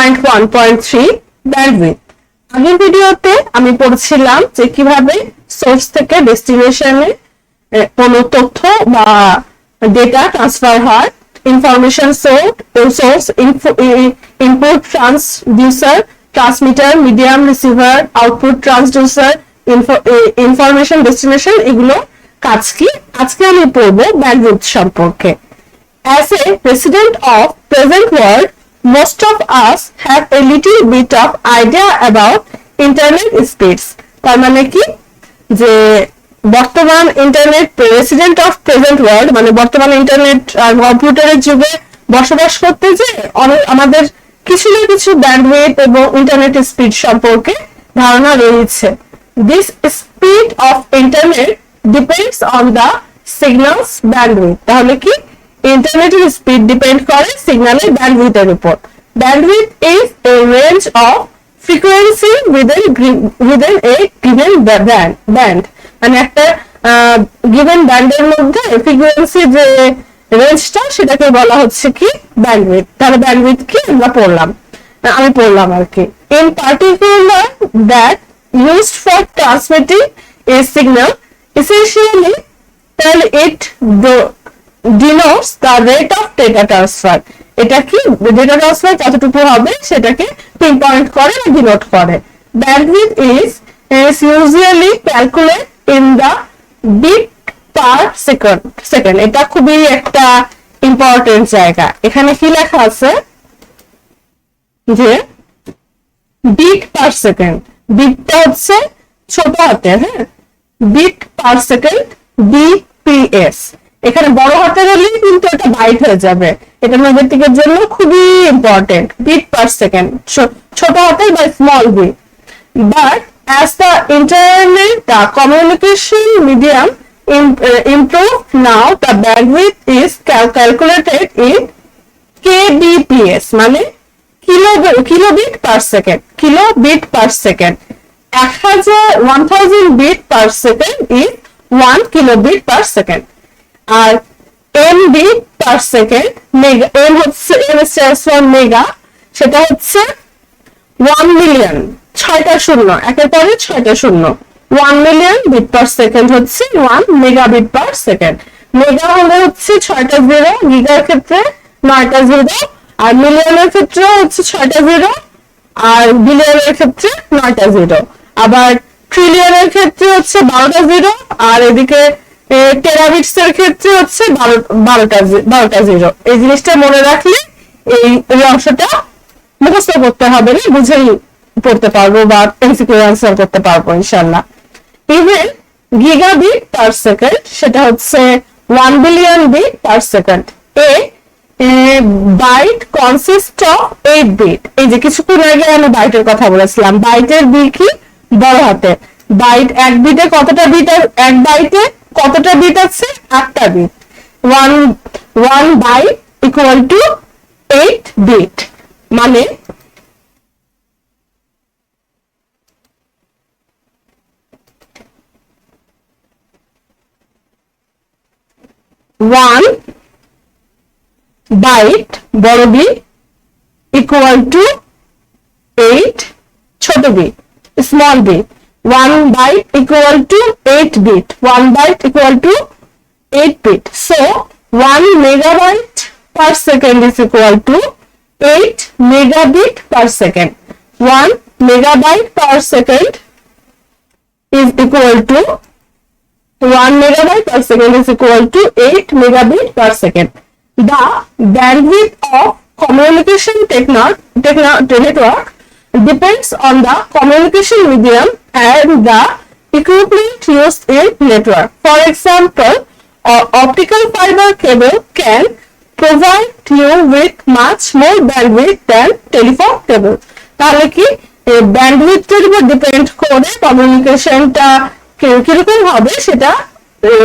0.1.3 bandwidth. আগের ভিডিওতে আমি পড়ছিলাম যে কিভাবে সোর্স থেকে ডেস্টিনেশনে কোনো তথ্য বা ডেটা ট্রান্সফার হয়। Information source, input transducer, transmitter, medium receiver, output transducer, information destination, এগুলো কাজ কি। আজকে আমি পড়বো ব্যান্ডউইথ সম্পর্কে। As a resident of present world, most of us have a little bit of idea about internet speeds. তার মানে কি যে বর্তমান internet resident of present world মানে বর্তমান ইন্টারনেট আর কম্পিউটারের যুগে বসবাস করতে যে আমাদের কিছু না কিছু ব্যান্ডউইথ এবং ইন্টারনেট স্পিড সম্পর্কে ধারণা রয়েছে। This speed of internet depends on the signal's bandwidth. তাহলে কি ইন্টারনেটের স্পিড ডিপেন্ড করে সিগন্যালের ব্যান্ডউইথের উপর। Bandwidth is a range of frequency within a given band. মানে একটা গিভেন ব্যান্ডের মধ্যে ফ্রিকোয়েন্সি যে রেঞ্জটা সেটাকে বলা হচ্ছে কি ব্যান্ডউইথ। তাহলে ব্যান্ডউইথ কি আমি পড়লাম আর কি। In particular that used for transmitting a signal essentially tell it denotes the rate of data transfer. এটা কি ডেটা ট্রান্সফার কতটুকু হবে সেটাকে পিনপয়েন্ট করে বা ডিনোট করে। Bandwidth is usually calculated in the bit per second. এটা খুবই একটা ইম্পর্টেন্ট জায়গা। এখানে কি লেখা আছে যে বিট পার সেকেন্ড। বিটটা হচ্ছে ছোট হাতের, হ্যাঁ, বিট পার সেকেন্ড, বিপিএস। এখানে বড় হাতের হলে কিন্তু এটা বাইট হয়ে যাবে। এটা ম্যাথমেটিকের জন্য খুবই ইম্পর্টেন্ট। বিট পার সেকেন্ড ছোট হাতের বা small B. But as the internet, the communication medium improved, now the bandwidth is calculated in kbps মানে kilobit per second. Kilobit per second. 1000 bit per second is 1 kilobit per second. R MB per second, mega, M হচ্ছে M stands for mega, সেটা হচ্ছে 1 million, 6টা শূন্য, একের পরে 6টা শূন্য। 1 মিলিয়ন বিট পার সেকেন্ড হচ্ছে 1 মেগাবিট পার সেকেন্ড। মেগা হলে হচ্ছে 6টা জিরো, গিগার ক্ষেত্রে 9টা জিরো, আর মিলিয়নের ক্ষেত্রে হচ্ছে 6টা জিরো, আর বিলিয়নের ক্ষেত্রে 9টা জিরো। আবার ট্রিলিয়নের ক্ষেত্রে হচ্ছে 12টা জিরো, আর এদিকে টেরাবিটস এর ক্ষেত্রে হচ্ছে 12টা জিরো। এই জিনিসটা মনে রাখলে এই অংশটা মুখস্থ করতে হবে না, বুঝেই পড়তে পারবো বা এমসিকিউ আনসার করতে পারবো ইনশাআল্লাহ। ইভেন গিগাবিট পার সেকেন্ড সেটা হচ্ছে 1 billion bit per second. Byte consist of 8 bit. এই যে কিছুক্ষণ আগে আমি বাইটের কথা বলেছিলাম, বাইটের বি কি বড় হাতে। বাইট এক বিটে কতটা বিট, এক বাইটে কতটা বিট আছে, 8টা bit. 1 byte equal to 8 bit মানে 1 বাইট বড় বি ইকুয়াল টু 8 ছোট B small B. 1 byte equal to 8 bit. 1 byte equal to 8 bit. So 1 megabyte per second is equal to 8 megabit per second. 1 megabyte per second is equal to 1 megabyte per second is equal to 8 megabit per second. The bandwidth of communication network depends on the communication medium and the equipment used in network. For example, optical fiber cable can provide you with much more bandwidth than telephone cable. তাহলে কি ব্যান্ডউইথের উপর depend করে কমিউনিকেশনটা কিরকম হবে সেটা,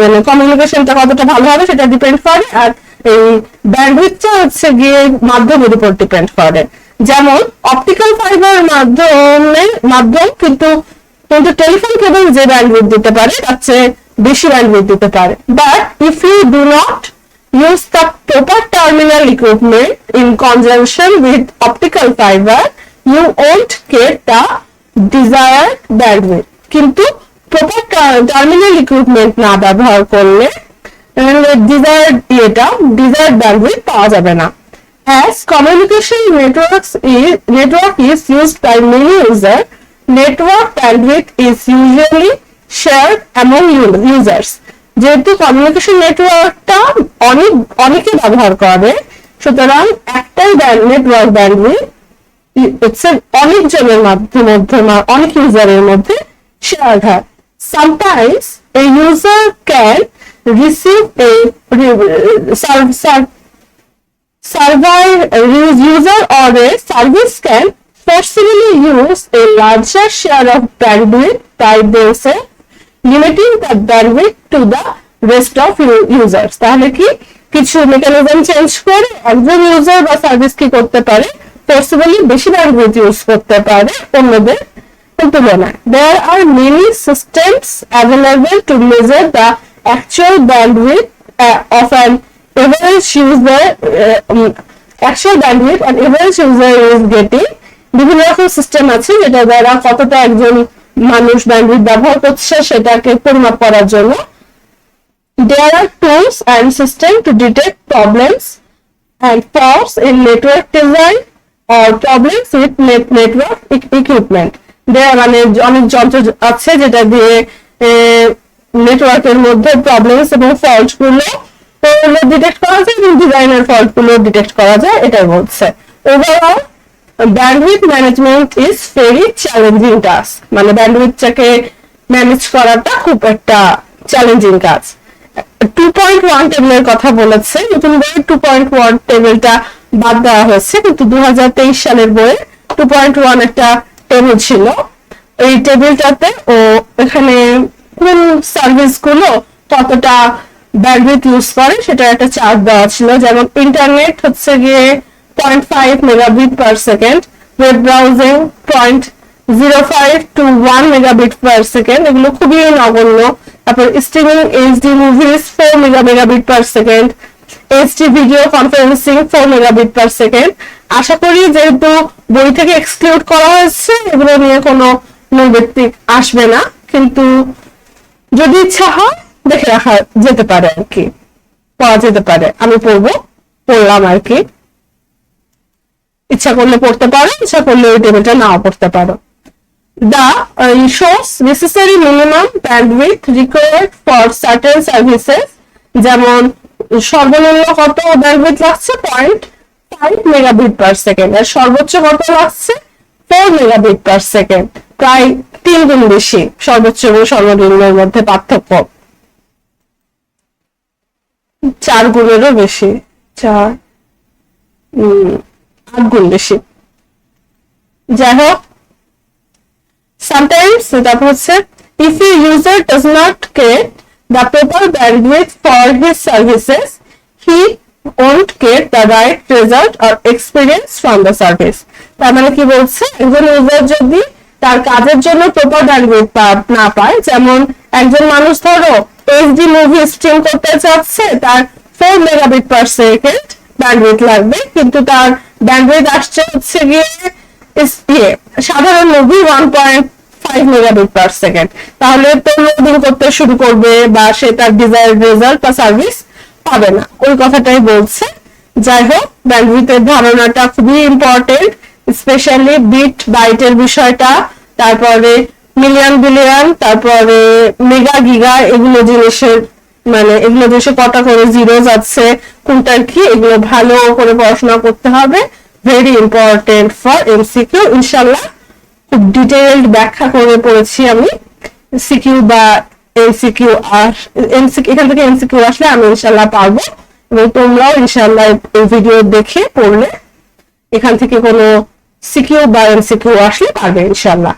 মানে কমিউনিকেশনটা কতটা ভালো হবে সেটা ডিপেন্ড করে। আর এই ব্যান্ডউইথটা হচ্ছে গিয়ে মাধ্যমের উপর ডিপেন্ড করে। যেমন অপটিক্যাল ফাইবার মাধ্যম কিন্তু টেলিফোন কেবল যে ব্যান্ডউইথ দিতে পারে তার চেয়ে বেশি ব্যান্ডউইথ দিতে পারে। But if you do not use the proper terminal equipment in conjunction with optical fiber, you won't get the desired bandwidth. কিন্তু প্রপার টার্মিনাল ইকুইপমেন্ট না ব্যবহার করলে ডিজায়ার্ড ব্যান্ডউইথ পাওয়া যাবে না। As communication network is used by many users, network bandwidth is usually shared among users. যেহেতু communication নেটওয়ার্কটা অনেকে ব্যবহার করে, সুতরাং একটাই নেটওয়ার্ক ব্যান্ডউইথ অনেকজনের মধ্যে অনেক ইউজারের মধ্যে শেয়ার হয়। Sometimes a user can receive a user or a service can forcibly use a larger share of bandwidth by themselves, limiting the bandwidth to the rest of users. তাহলে কি কিছু mechanism change করে একজন user বা service কি করতে পারে, ফোর্সিবলি বেশি ব্যান্ডউইথ ইউজ করতে পারে অন্যদের তুলনায়। There are many systems available to measure the actual bandwidth of an average user is getting. বিভিন্ন রকম সিস্টেম আছে যেটা দ্বারা কতটা একজন মানুষ ব্যান্ডউইথ ব্যবহার করছে সেটাকে পরিমাপ করার জন্য। There are tools and systems to detect problems and faults in network design or problems with network equipment. মানে অনেক যন্ত্র আছে যেটা দিয়ে নেটওয়ার্কের মধ্যে প্রবলেমস এবং ফল্ট গুলো ডিটেক্ট করা যায় এবং ডিজাইনের ফল্ট গুলো ডিটেক্ট করা যায়, এটাই বলছে। Overall bandwidth management is very challenging task, মানে ব্যান্ডউইথটাকে ম্যানেজ করাটা খুব একটা চ্যালেঞ্জিং কাজ। 2.1 টেবিলের কথা বলেছে, নতুন বইয়ে 2.1 টেবিলটা বাদ দেওয়া হয়েছে, কিন্তু 2023 সালের বইয়ে 2.1 একটা টেবিল ছিল। এই টেবিলটাতে ও এখানে কোন সার্ভিস গুলো কতটা ব্যান্ডউইথ ইউজ করে সেটা একটা চার্ট দেওয়া ছিল। যেমন ইন্টারনেট হচ্ছে গিয়ে 0.5 megabit per second, web browsing 0.05 to 1 megabit per second, এগুলো খুবই নগণ্য। তারপর streaming HD movies 4 megabit per second, HD video conferencing 4 megabit per second. আশা করি যেহেতু বই থেকে এক্সক্লুড করা হয়েছে এগুলো নিয়ে কোনো নৈর্ব্যক্তিক আসবে না, কিন্তু যদি ইচ্ছা হয় দেখে রাখা যেতে পারে আর কি, পড়া যেতে পারে। আমি পড়লাম আর কি, ইচ্ছা করলে পড়তে পারো, ইচ্ছা করলে ওই টেবিলটা নাও পড়তে পারো। The shows necessary minimum bandwidth required for certain services, যেমন সর্বনিম্ন কত ব্যান্ডউইথ লাগছে 0.5 মেগাবিট পার সেকেন্ড, আর সর্বোচ্চ কত লাগছে 4 মেগাবিট পার সেকেন্ড, প্রায় 3 গুণ বেশি সর্বোচ্চ এবং সর্বনিম্নের মধ্যে পার্থক্য, 4 গুণেরও বেশি, 8 গুণ বেশি। যাই হোক, sometimes তারপর হচ্ছে if a user does not get the proper bandwidth for his services, he won't get the right result or experience from the service. তার মানে কি বলছে, একজন ইউজার যদি তার কাজের জন্য প্রপার ব্যান্ডউইথ না পায়, যেমন একজন মানুষ ধরো এইচডি মুভি স্ট্রিম করতে চাচ্ছে, তার 4 মেগাবিট পার সেকেন্ড ব্যান্ডউইথ লাগবে, কিন্তু তার ব্যান্ডউইথ আসছে হচ্ছে গিয়ে সাধারণ মুভি 1.5 মেগাবিট পার সেকেন্ড, তাহলে তো লোডিং করতে শুরু করবে বা সে তার ডিজায়ার্ড রেজাল্ট বা সার্ভিস পাবে না, ওই কথাটাই বলছে। যাই হোক, ব্যান্ডউইথের ধারণাটা খুবই ইম্পর্টেন্ট, স্পেশালি বিট বাইটের বিষয়টা, তারপরে মিলিয়ন বিলিয়ন, তারপরে মেগা গিগা, এগুলো জিনিসের মানে এগুলো দেশে কটা করে জিরোজ আছে, কোনটার কি, এগুলো ভালো করে পড়াশোনা করতে হবে, ভেরি ইম্পর্টেন্ট ফর এমসিকিউ। ইনশাল্লাহ খুব ডিটেইলড ব্যাখ্যা করে পড়েছি আমি সিকিউ বা এমসিকিউ, আর এখান থেকে এমসিকিউ আসলে আমি ইনশাল্লাহ পারবো, এবং তোমরাও ইনশাল্লাহ এই ভিডিও দেখে পড়লে এখান থেকে কোনো সিকিউ বা এমসিকিউ আসলে পারবে ইনশাল্লাহ।